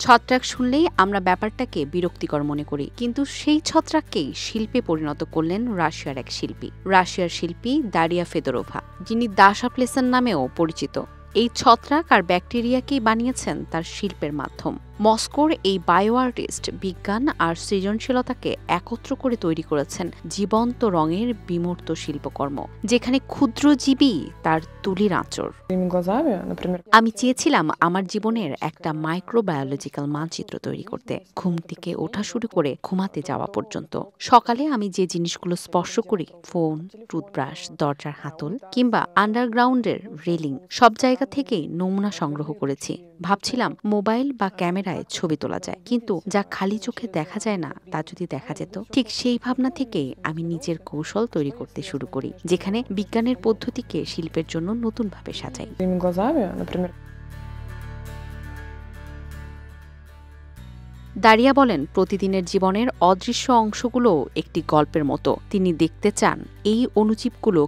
ছত্রাক শুনলেই আমরা ব্যাপারটাকে বিরক্তিকর মনে করি, কিন্তু সেই ছত্রাককেই শিল্পে পরিণত করলেন রাশিয়ার এক শিল্পী, রাশিয়ার শিল্পী দারিয়া ফেদোরোভা, যিনি দাশা প্লেসেন নামেও পরিচিত। এই ছত্রাক আর ব্যাকটেরিয়াকেই বানিয়েছেন তার শিল্পের মাধ্যম। মস্কোর এই বায়ো আর্টিস্ট বিজ্ঞান আর সৃজনশীলতাকে একত্র করে তৈরি করেছেন জীবন্ত রঙের বিমূর্ত শিল্পকর্ম, যেখানে ক্ষুদ্রজীবী তার তুলির আঁচড়। আমি চেয়েছিলাম আমার জীবনের একটা মাইক্রোবায়োলজিক্যাল মানচিত্র তৈরি করতে, ঘুম থেকে ওঠা শুরু করে ঘুমাতে যাওয়া পর্যন্ত। সকালে আমি যে জিনিসগুলো স্পর্শ করি, ফোন, টুথব্রাশ, দরজার হাতল কিংবা আন্ডারগ্রাউন্ডের রেলিং, সব জায়গা থেকেই নমুনা সংগ্রহ করেছি। ভাবছিলাম মোবাইল বা ক্যামেরায় ছবি তোলা যায়, কিন্তু যা খালি চোখে দেখা যায় না তা যদি দেখা যেত। ঠিক সেই ভাবনা থেকেই আমি নিজের কৌশল তৈরি করতে শুরু করি, যেখানে বিজ্ঞানের পদ্ধতিকে শিল্পের জন্য নতুনভাবে সাজাই। দারিয়া বলেন, প্রতিদিনের জীবনের অদৃশ্য অংশগুলো একটি গল্পের মতো। তিনি দেখতে চান এই অণুজীবগুলো